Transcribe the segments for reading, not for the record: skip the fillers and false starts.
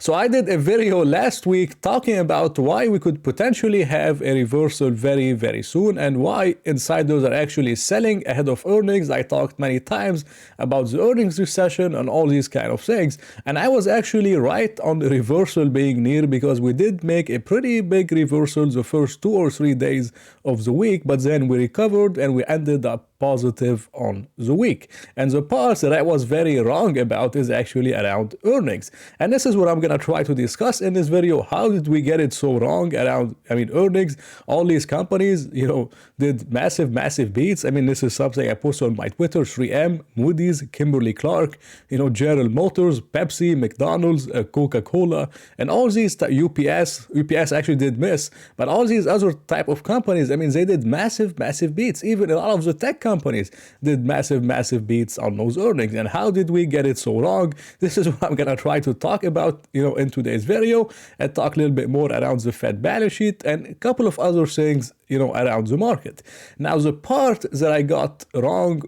So I did a video last week talking about why we could potentially have a reversal very, very soon and why insiders are actually selling ahead of earnings. I talked many times about the earnings recession and all these kind of things. And I was actually right on the reversal being near because we did make a pretty big reversal the first 2 or 3 days of the week, but then we recovered and we ended up positive on the week. And the part that I was very wrong about is actually around earnings. And this is what I'm going to try to discuss in this video. How did we get it so wrong around, earnings? All these companies, did massive beats. This is something I posted on my Twitter: 3M, Moody's, Kimberly-Clark, General Motors, Pepsi, McDonald's, Coca-Cola, and all these, UPS actually did miss, but all these other type of companies, they did massive beats. Even a lot of the tech companies did massive beats on those earnings. And how did we get it so wrong? This is what I'm going to try to talk about, in today's video, and talk a little bit more around the Fed balance sheet and a couple of other things, around the market. Now, the part that I got wrong,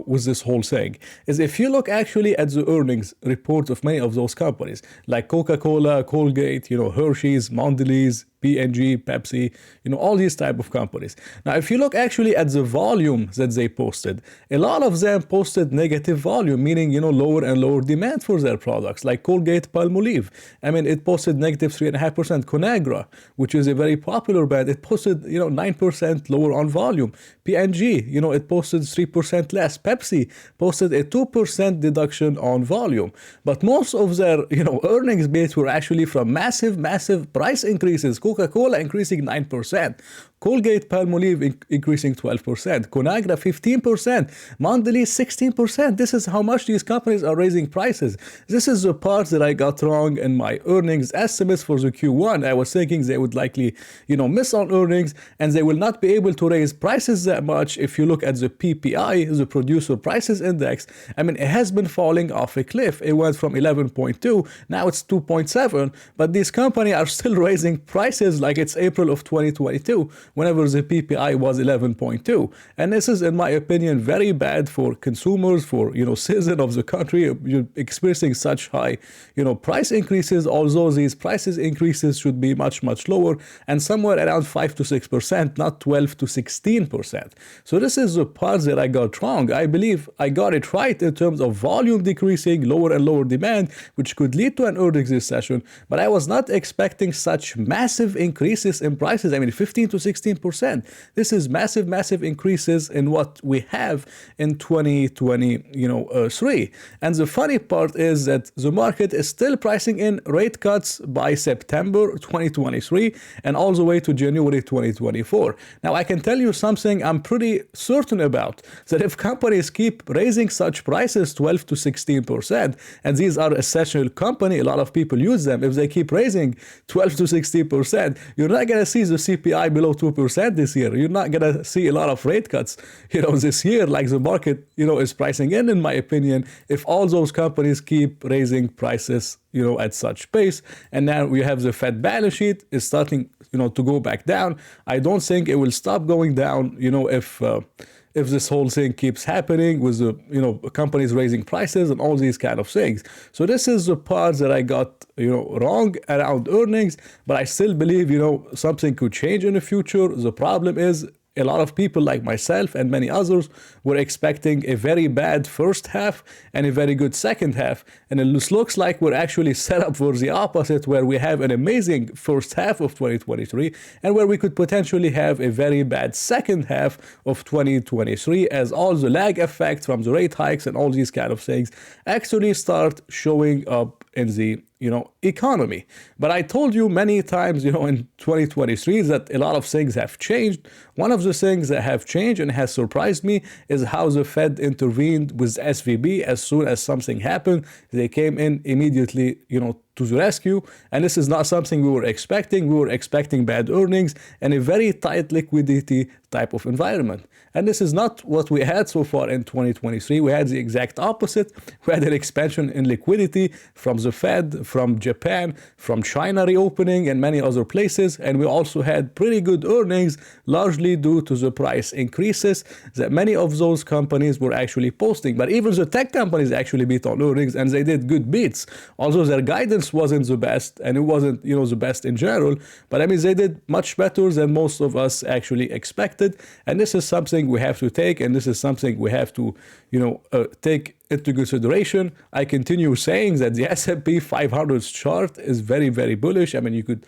with this whole thing is if you look actually at the earnings reports of many of those companies, like Coca-Cola, Colgate, Hershey's, Mondelez, P&G, Pepsi, all these type of companies. Now, if you look actually at the volume that they posted, a lot of them posted negative volume, meaning, lower and lower demand for their products, like Colgate-Palmolive. It posted negative 3.5%. Conagra, which is a very popular brand, it posted, 9% lower on volume. P&G, it posted 3% less. Pepsi posted a 2% deduction on volume. But most of their, earnings base were actually from massive price increases. Coca-Cola increasing 9%. Colgate-Palmolive increasing 12%, Conagra 15%, Mondelez 16%. This is how much these companies are raising prices. This is the part that I got wrong in my earnings estimates for the Q1. I was thinking they would likely, miss on earnings and they will not be able to raise prices that much. If you look at the PPI, the Producer Prices Index, it has been falling off a cliff. It went from 11.2, now it's 2.7, but these companies are still raising prices like it's April of 2022. Whenever the PPI was 11.2. And this is, in my opinion, very bad for consumers, for, citizens of the country. You're experiencing such high, price increases, although these prices increases should be much lower and somewhere around 5 to 6%, not 12 to 16%. So this is the part that I got wrong. I believe I got it right in terms of volume decreasing, lower and lower demand, which could lead to an earnings recession, but I was not expecting such massive increases in prices. 15 to 16%. This is massive increases in what we have in 2023. And the funny part is that the market is still pricing in rate cuts by September 2023 and all the way to January 2024. Now, I can tell you something I'm pretty certain about, that if companies keep raising such prices 12 to 16%, and these are essential company, a lot of people use them, if they keep raising 12 to 16%, you're not going to see the CPI below 2% this year. You're not going to see a lot of rate cuts, this year, like the market, is pricing in my opinion, if all those companies keep raising prices, at such pace. And now we have the Fed balance sheet is starting, to go back down. I don't think it will stop going down, if this whole thing keeps happening with the, companies raising prices and all these kind of things. So this is the part that I got, wrong around earnings, but I still believe, something could change in the future. The problem is a lot of people like myself and many others were expecting a very bad first half and a very good second half. And it looks like we're actually set up for the opposite, where we have an amazing first half of 2023 and where we could potentially have a very bad second half of 2023 as all the lag effect from the rate hikes and all these kind of things actually start showing up in the economy. But I told you many times, in 2023 that a lot of things have changed. One of the things that have changed and has surprised me is how the Fed intervened with SVB. As soon as something happened, they came in immediately, to the rescue. And this is not something we were expecting. We were expecting bad earnings and a very tight liquidity type of environment. And this is not what we had so far in 2023. We had the exact opposite. We had an expansion in liquidity from the Fed, from Japan, from China reopening and many other places. And we also had pretty good earnings, largely due to the price increases that many of those companies were actually posting. But even the tech companies actually beat on earnings and they did good beats. Although their guidance performance wasn't the best, and it wasn't, the best in general. But I mean, they did much better than most of us actually expected. And this is something we have to take, and this is something we have to, take into consideration. I continue saying that the S&P 500's chart is very, very bullish. I mean, you could,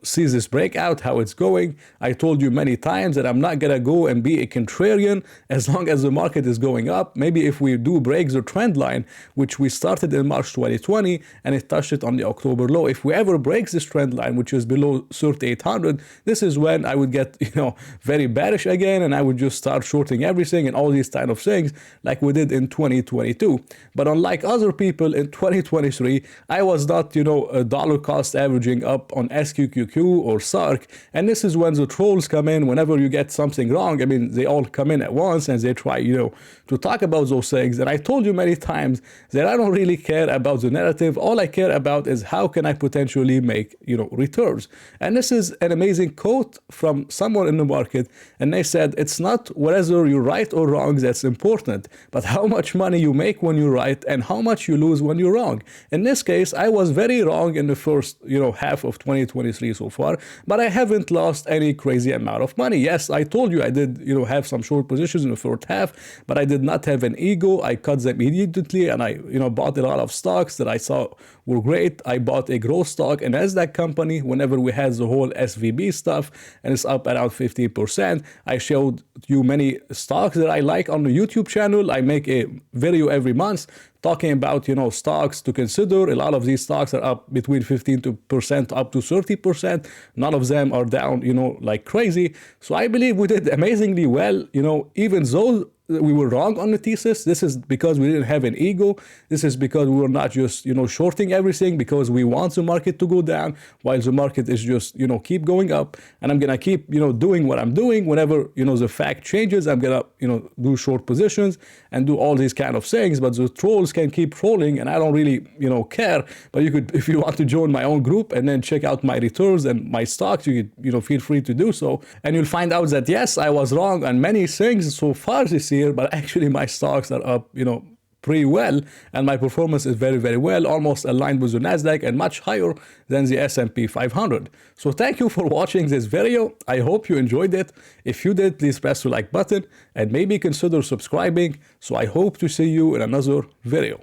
see this breakout, how it's going. I told you many times that I'm not going to go and be a contrarian as long as the market is going up. Maybe if we do break the trend line, which we started in March 2020, and it touched it on the October low. If we ever break this trend line, which is below 3,800, this is when I would get, very bearish again, and I would just start shorting everything and all these kind of things like we did in 2022. But unlike other people in 2023, I was not, a dollar cost averaging up on SQQQ or SARC. And this is when the trolls come in. Whenever you get something wrong, I mean, they all come in at once and they try, to talk about those things. And I told you many times that I don't really care about the narrative. All I care about is how can I potentially make, returns. And this is an amazing quote from someone in the market. And they said, it's not whether you're right or wrong that's important, but how much money you make when you're right and how much you lose when you're wrong. In this case, I was very wrong in the first, half of 2023 so far, but I haven't lost any crazy amount of money. Yes, I told you I did, have some short positions in the first half, but I did not have an ego. I cut them immediately, and I, bought a lot of stocks that I saw were great. I bought a growth stock, and as that company, whenever we had the whole SVB stuff, and it's up around 15%, I showed you many stocks that I like on the YouTube channel. I make a video every month talking about, stocks to consider. A lot of these stocks are up between 15% up to 30%. None of them are down, like crazy. So I believe we did amazingly well, even though we were wrong on the thesis. This is because we didn't have an ego. This is because we were not just, shorting everything because we want the market to go down while the market is just, keep going up. And I'm going to keep, doing what I'm doing. Whenever, the fact changes, I'm going to, do short positions and do all these kind of things. But the trolls can keep trolling, and I don't really, care. But you could, if you want to join my own group and then check out my returns and my stocks, you could, feel free to do so. And you'll find out that, yes, I was wrong on many things so far this year, but actually my stocks are up, pretty well, and my performance is very, very well, almost aligned with the Nasdaq and much higher than the S&P 500. So thank you for watching this video. I hope you enjoyed it. If you did, please press the like button and maybe consider subscribing. So I hope to see you in another video.